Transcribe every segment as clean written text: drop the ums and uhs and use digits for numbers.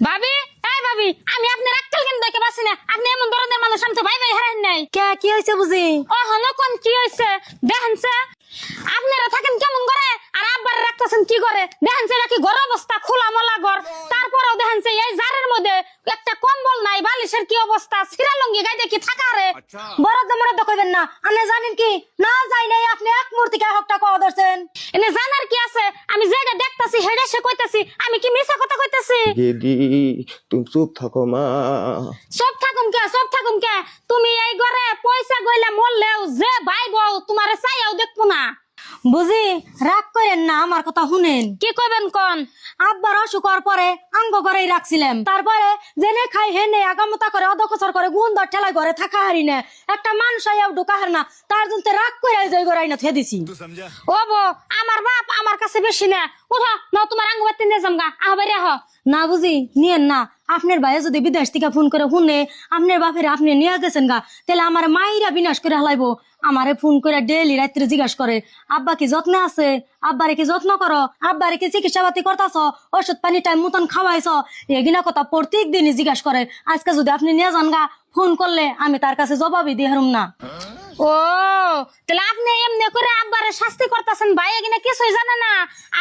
ভাবি, এই ভাবি, আমি আপনার আক্কেল কেন দেখে পাচ্ছি না? আপনি এমন ধরনের মানুষ, আমি তো ভাই ভাই হারান নাই। কে কি হয়েছে বুঝি? ও হনো কোন কি হয়েছে দেখেন সে, আপনারা থাকেন কেমন করে আর আব্বার রাখতেছেন কি করে? দেখেন সে নাকি ঘর অবস্থা খোলা মলা ঘর, তারপরেও দেখেন সে এই জারের মধ্যে একটা কম্বল নাই, বালিশের কি অবস্থা, ছিড়া লঙ্গি গায়ে দেখি থাকা রে। বরাদ্দ মরাদ্দ কইবেন না, আপনি জানেন কি না যাই নাই আপনি এক মূর্তি কে হকটা কওয়া ধরছেন। এনে জানার কি আছে? আমি যেটা দেখতাছি হেডে সে কইতাছি, আমি কি মিছা কথা কইতাছি? দিদি তুমি চুপ থাকো মা। সব থাকুম কে, সব থাকুম কে? তুমি এই ঘরে পয়সা গইলে মরলেও যে ভাই বউ তোমারে চাইয়াও দেখবো না। বুঝি রাগ করেন না, আমার কথা শুনেন। কি কইবেন কোন? আব্বার অসুখ হওয়ার পরে আঙ্গ ঘরেই রাখছিলাম, তারপরে জেনে খাই হেনে আগামতা করে অদকচর করে গুণ ঠেলায় ঘরে থাকা হারি না, একটা মানুষ আইয়াও ঢোকা হার না, তার জন্য রাগ করে যাই গড়াই না থে দিছি। ও বো, আমার বাপ আমার কাছে বেশি না, উঠো না তোমার আঙ্গ বাড়তে নিয়ে যামগা, আহ বাইরে আহ। না বুঝি নিয়েন না, আপনার ভাইয়া যদি বিদেশ থেকে ফোন করে শুনে আপনার বাপের আপনি নিয়ে গেছেন গা, তাহলে আমার মাইরা বিনাশ করে হালাইবো। আমারে ফোন করে ডেইলি রাত্রে জিজ্ঞাসা করে আব্বা কি যত্ন আছে, আব্বারে কি যত্ন করো, আব্বারে কি চিকিৎসা পাতি করতাছ, ওষুধ পানি টাইম মতন খাওয়াইছ, এগুলা কথা প্রত্যেক দিনই জিজ্ঞাসা করে। আজকে যদি আপনি নিয়ে যান গা, ফোন করলে আমি তার কাছে জবাবই দিয়ে হারুম না। ও তাহলে আপনি এমনি করে আব্বারে শাস্তি করতেছেন, ভাই এখানে কিছুই জানে না,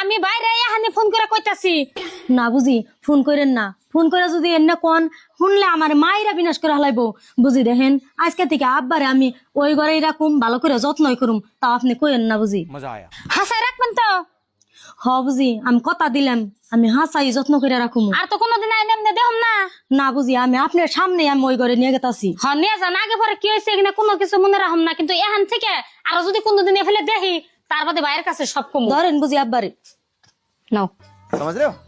আমি বাইরে এখানে ফোন করে কইতাছি। না বুঝি ফোন করেন না, ফোন করে যদি এনে কোন শুনলে আমার মাইরা বিনাশ করে হালাইবো। বুঝি দেখেন আজকে থেকে আব্বারে আমি ওই ঘরেই রাখুম, ভালো করে যত্নই করুম, তাও আপনি কইেন না বুঝি। হাসাই রাখবেন তো? হ বুঝি আমি কথা দিলাম, আমি হাসাই যত্ন করে রাখুম। আর তো কোনোদিন আইনে এমনি দেখুন না। না বুঝি আমি আপনার সামনে আমি ওই ঘরে নিয়ে গেতাছি। হ নিয়ে যান, আগে পরে কি হয়েছে এখানে কোনো কিছু মনে রাখুন না, কিন্তু এখান থেকে আরো যদি কোনোদিন ফেলে দেখি তার বাদে ভাইয়ের কাছে সব কম। ধরেন বুঝি আব্বারে নাও। समझ रहे हो?